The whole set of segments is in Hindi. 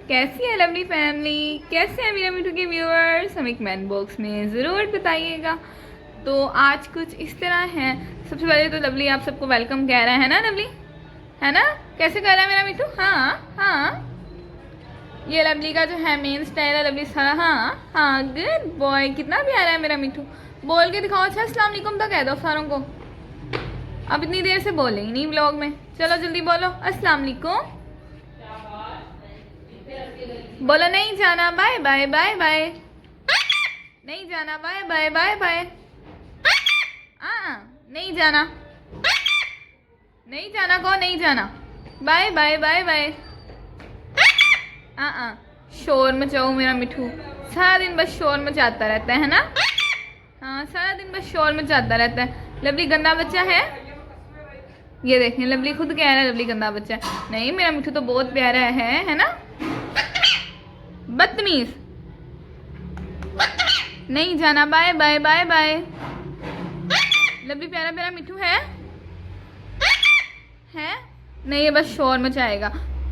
कैसी है लवली फैमिली, कैसे हैं मेरा मिठू के व्यूअर्स, हमें कमेंट बॉक्स में ज़रूर बताइएगा। तो आज कुछ इस तरह है। सबसे पहले तो लवली आप सबको वेलकम कह रहा है ना लवली, है ना? कैसे कह रहा है मेरा मिठू? हाँ हाँ, ये लवली का जो है मेन स्टाइल है। लवली सारा हाँ हाँ, गुड बॉय, कितना प्यारा है मेरा मिठू। बोल के दिखाओ। अच्छा अस्सलाम वालेकुम तो कह दो सारों को। अब इतनी देर से बोले ही नहीं व्लॉग में, चलो जल्दी बोलो अस्सलाम वालेकुम। बोलो नहीं जाना, बाय बाय बाय बाय। नहीं जाना, बाय बाय बाय बाय। नहीं जाना, नहीं जाना को नहीं जाना, बाय बाय बाय बाय। शोर मचाओ मेरा मिठू, सारा दिन बस शोर मचाता रहता है ना? हाँ, सारा दिन बस शोर मचाता रहता है। लवली गंदा बच्चा है, ये देखें लवली खुद कह रहा है लवली गंदा बच्चा है। नहीं, मेरा मिठू तो बहुत प्यारा है ना? बदतमीज, नहीं जाना, bye bye bye bye. Lovely प्यारा प्यारा मिठू है नहीं, ये बस शोर मचाएगा।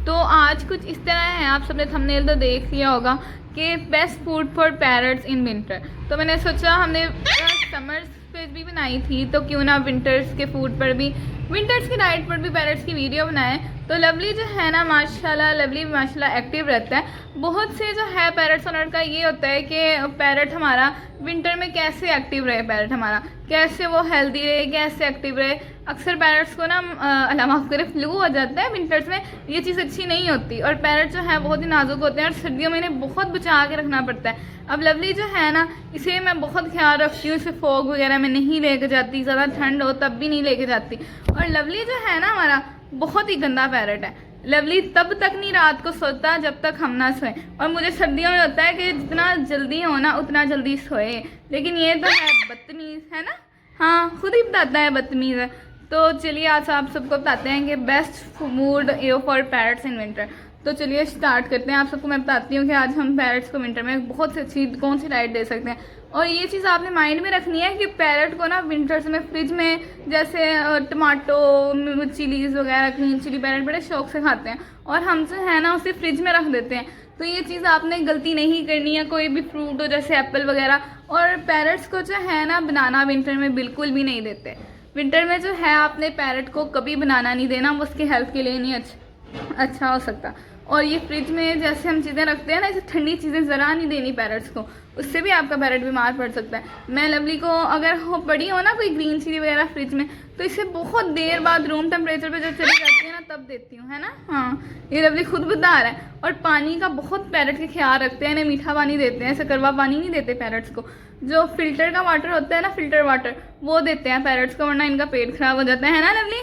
तो आज कुछ इस तरह है, आप सबने थंबनेल तो देख लिया होगा कि best food for parrots in winter. तो मैंने सोचा हमने समर्स पे भी बनाई थी, तो क्यों ना विंटर्स के फूड पर भी, विंटर्स की डाइट पर भी पैरट्स की वीडियो बनाए। तो लवली जो है ना माशाल्लाह, लवली माशाल्लाह एक्टिव रहता है। बहुत से जो है पैरट्स ओनर का ये होता है कि पैरट हमारा विंटर में कैसे एक्टिव रहे, पैरट हमारा कैसे वो हेल्दी रहे, कैसे एक्टिव रहे। अक्सर पैरट्स को ना अल्लाह माफ़ करे फ्लू हो जाता है विंटर्स में, ये चीज़ अच्छी नहीं होती। और पैरट जो है बहुत ही नाजुक होते हैं और सर्दियों में इन्हें बहुत बचा के रखना पड़ता है। अब लवली जो है ना, इसे मैं बहुत ख्याल रखती हूँ, इसे फॉग वगैरह में नहीं लेके जाती, ज़्यादा ठंड हो तब भी नहीं लेके जाती। और लवली जो है ना हमारा बहुत ही गंदा पैरट है। लवली तब तक नहीं रात को सोता जब तक हम ना सोए। और मुझे सर्दियों में होता है कि जितना जल्दी हो ना उतना जल्दी सोए, लेकिन ये तो है बदतमीज़ है ना। हाँ, खुद ही बताता है बदतमीज़ है। तो चलिए आज आप सबको बताते हैं कि best food for parrots in winter. तो चलिए स्टार्ट करते हैं। आप सबको मैं बताती हूँ कि आज हम पैरट्स को विंटर में बहुत सी अच्छी कौन सी डाइट दे सकते हैं। और ये चीज़ आपने माइंड में रखनी है कि पैरट को ना विंटर्स में फ्रिज में जैसे टमाटो चिलीज़ वगैरह, ग्रीन चिली पैरट बड़े शौक से खाते हैं और हम जो है ना उसे फ्रिज में रख देते हैं। तो ये चीज़ आपने गलती नहीं करनी है। कोई भी फ्रूट हो जैसे एप्पल वगैरह, और पैरट्स को जो है ना बनाना विंटर में बिल्कुल भी नहीं देते। विंटर में जो है आपने पैरट को कभी बनाना नहीं देना, वो उसकी हेल्थ के लिए नहीं अच्छा हो सकता। और ये फ्रिज में जैसे हम चीज़ें रखते हैं ना, ऐसे ठंडी चीज़ें ज़रा नहीं देनी पैरट्स को, उससे भी आपका पैरट बीमार पड़ सकता है। मैं लवली को अगर पड़ी हो ना कोई ग्रीन चिली वगैरह फ्रिज में, तो इसे बहुत देर बाद रूम टेम्परेचर पे जब चली जाती है ना तब देती हूँ, है ना। हाँ, ये लवली खुद बता रहा है। और पानी का बहुत पैरट के ख्याल रखते हैं, इन्हें मीठा पानी देते हैं, ऐसे कड़वा पानी नहीं देते पैरट्स को। जो फिल्टर का वाटर होता है ना, फिल्टर वाटर, वो देते हैं पैरट्स को, वरना इनका पेट खराब हो जाता है ना लवली।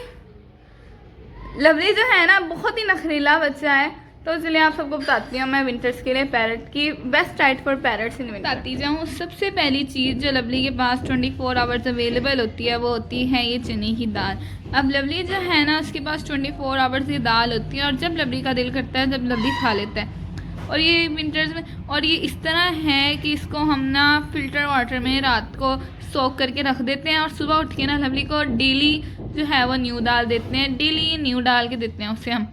लवली जो है ना बहुत ही नखरीला बच्चा है। तो चलिए आप सबको बताती हूँ मैं विंटर्स के लिए पैरट की best diet for parrots in winter बताती जाऊँ। सबसे पहली चीज़ जो लवली के पास 24 आवर्स अवेलेबल होती है वो होती है ये चने की दाल। अब लवली जो है ना उसके पास 24 आवर्स की दाल होती है, और जब लवली का दिल करता है जब लवली खा लेता है। और ये विंटर्स में, और ये इस तरह है कि इसको हम ना फिल्टर वाटर में रात को सोक करके रख देते हैं, और सुबह उठ के ना लवली को डेली जो है वो न्यू दाल देते हैं, डेली न्यू डाल के देते हैं उसे हम।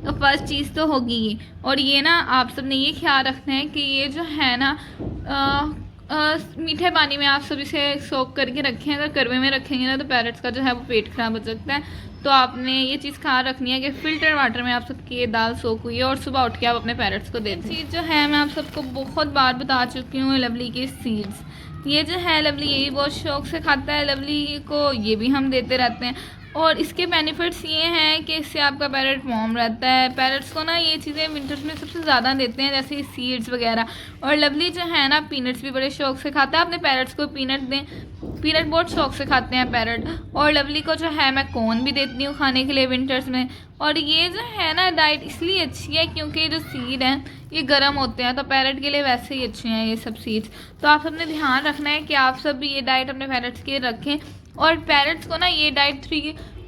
तो फर्स्ट चीज़ तो होगी ये। और ये ना आप सब ने ये ख्याल रखना है कि ये जो है ना मीठे पानी में आप सब इसे सोक करके रखें। अगर कड़वे में रखेंगे ना तो पैरट्स का जो है वो पेट खराब हो सकता है। तो आपने ये चीज़ ख्याल रखनी है कि फ़िल्टर वाटर में आप सबकी ये दाल सोक हुई है और सुबह उठ के आप अपने पैरट्स को दें। चीज़ जो है मैं आप सबको बहुत बार बता चुकी हूँ, लवली के सीड्स। ये जो है लवली यही बहुत शौक से खाता है, लवली को ये भी हम देते रहते हैं। और इसके बेनिफिट्स ये हैं कि इससे आपका पैरट वार्म रहता है। पैरट्स को ना ये चीज़ें विंटर्स में सबसे ज़्यादा देते हैं, जैसे सीड्स वगैरह। और लवली जो है ना पीनट्स भी बड़े शौक से खाता है। अपने पैरट्स को पीनट दें, पीनट बहुत शौक से खाते हैं पैरट। और लवली को जो है मैं कोन भी देती हूँ खाने के लिए विंटर्स में। और ये जो है ना डाइट इसलिए अच्छी है क्योंकि जो सीड हैं ये गर्म होते हैं, तो पैरट के लिए वैसे ही अच्छे हैं ये सब सीड्स। तो आप सबने ध्यान रखना है कि आप सब भी ये डाइट अपने पैरट्स के रखें। और पैरट्स को ना ये डाइट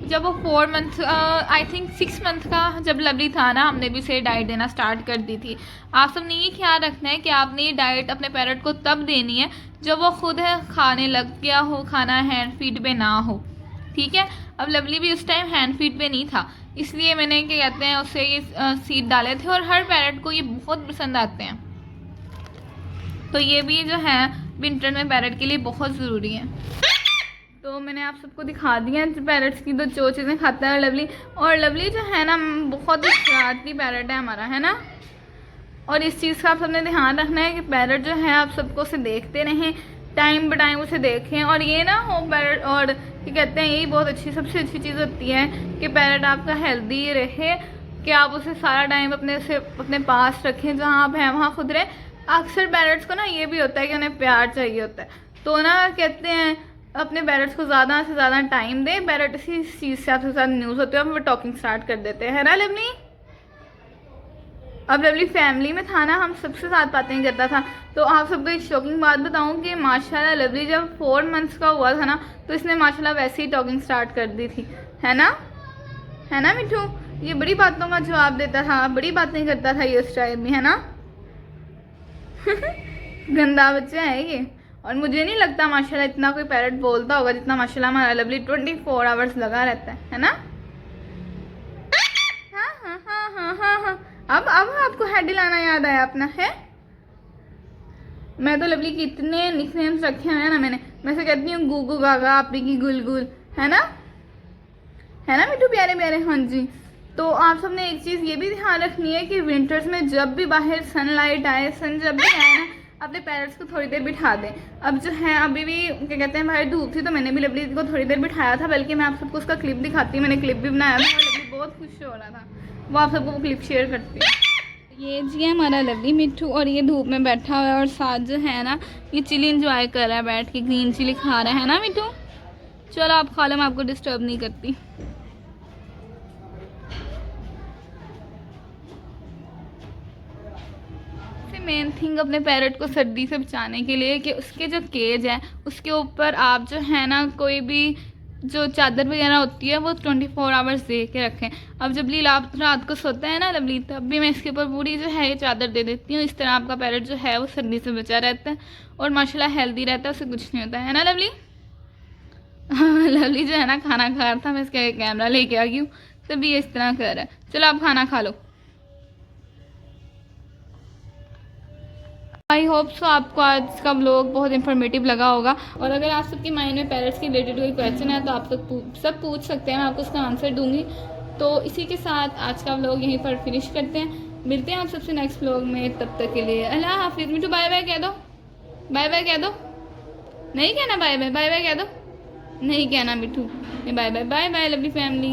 जब वो 4 मंथ आई थिंक 6 मंथ का जब लवली था ना, हमने भी इसे डाइट देना स्टार्ट कर दी थी। आप सबने ये ख्याल रखना है कि आपने ये डाइट अपने पैरट को तब देनी है जब वो खुद है खाने लग गया हो, खाना हैंड फीड पे ना हो, ठीक है। अब लवली भी उस टाइम हैंड फीड पे नहीं था, इसलिए मैंने क्या कहते हैं उससे ये सीड डाले थे, और हर पैरट को ये बहुत पसंद आते हैं। तो ये भी जो है विंटर में पैरट के लिए बहुत ज़रूरी है। तो मैंने आप सबको दिखा दिया पैरट्स की जो चीज़ें खाता है लवली। और लवली जो है ना बहुत ही शरारती पैरट है हमारा, है ना। और इस चीज़ का आप सबने ध्यान रखना है कि पैरट जो है आप सबको उसे देखते रहें, टाइम ब टाइम उसे देखें। और ये ना हो पैरट, और क्या कहते हैं यही बहुत अच्छी सबसे अच्छी चीज़ होती है कि पैरट आपका हेल्दी रहे, कि आप उसे सारा टाइम अपने पास रखें, जहाँ आप हैं वहाँ खुद रहे। अक्सर पैरट्स को ना ये भी होता है कि उन्हें प्यार चाहिए होता है, तो ना कहते हैं अपने पैरट्स को ज़्यादा से ज़्यादा टाइम दें। पैरट इसी चीज़ से आपके साथ न्यूज़ होते हैं, वो टॉकिंग स्टार्ट कर देते हैं, है ना लवली। अब लवली फैमिली में था ना, हम सबसे साथ बातें करता था। तो आप सबको एक शॉकिंग बात बताऊं कि माशाल्लाह लवली जब 4 मंथ्स का हुआ था ना, तो इसने माशाल्लाह वैसे ही टॉकिंग स्टार्ट कर दी थी, है ना मिठू। ये बड़ी बातों का जवाब देता था, बड़ी बातें करता था ये उस टाइम में, है ना। गंदा बच्चा है ये। और मुझे नहीं लगता माशाल्लाह इतना कोई पैरट बोलता होगा जितना माशाल्लाह हमारा लवली 24 आवर्स लगा रहता है ना। हाँ। अब आपको हेड हिलाना याद आया अपना, है। मैं तो लवली के इतने निकनेम्स रखे हैं ना मैं से कहती हूँ गुगू गागा, आपी की गुलगुल, है ना मिठू प्यारे प्यारे। हाँ जी। तो आप सबने एक चीज़ ये भी ध्यान रखनी है कि विंटर्स में जब भी बाहर सनलाइट आए, सन जब भी आए ना, अपने पैरट्स को थोड़ी देर बिठा दें। अब जो है अभी भी क्या कहते हैं बाहर धूप थी, तो मैंने भी लवली को थोड़ी देर बिठाया था, बल्कि मैं आप सबको उसका क्लिप दिखाती हूँ। मैंने क्लिप भी बनाया था और लवली बहुत खुश हो रहा था, वो आप सबको वो क्लिप शेयर करती है। ये जी है हमारा लवली मिट्ठू, और ये धूप में बैठा हुआ है, और साथ जो है ना ये चिली इंजॉय कर रहा है बैठ के, ग्रीन चिली खा रहा है ना मिट्ठू। चलो आप खा लो, मैं आपको डिस्टर्ब नहीं करती। मेन थिंग अपने पैरट को सर्दी से बचाने के लिए कि उसके जो केज है उसके ऊपर आप जो है ना कोई भी जो चादर वगैरह होती है वो 24 आवर्स दे के रखें। अब जब लीला रात को सोता है ना लवली, तब भी मैं इसके ऊपर पूरी जो है ये चादर दे देती हूँ। इस तरह आपका पैरट जो है वो सर्दी से बचा रहता है और माशाल्लाह हेल्दी रहता है, उसे कुछ नहीं होता है ना लवली। लवली जो है ना खाना खा रहा था, मैं इसका कैमरा लेके आ गई हूँ, तभी इस तरह कर रहा है। चलो आप खाना खा लो। आई होप सो आपको आज का व्लॉग बहुत इन्फॉर्मेटिव लगा होगा। और अगर आप सबके माइंड में पैरट्स के रिलेटेड कोई क्वेश्चन है तो आप सब पूछ सकते हैं, मैं आपको उसका आंसर दूंगी। तो इसी के साथ आज का व्लॉग यहीं पर फिनिश करते हैं। मिलते हैं आप सबसे नेक्स्ट व्लॉग में, तब तक के लिए अल्लाह हाफिज़। मिठू बाय बाय कह दो, बाय बाय कह दो। नहीं कहना बाय बाय, बाय बाय कह दो। नहीं कहना Mithu, bye bye, bye bye lovely family.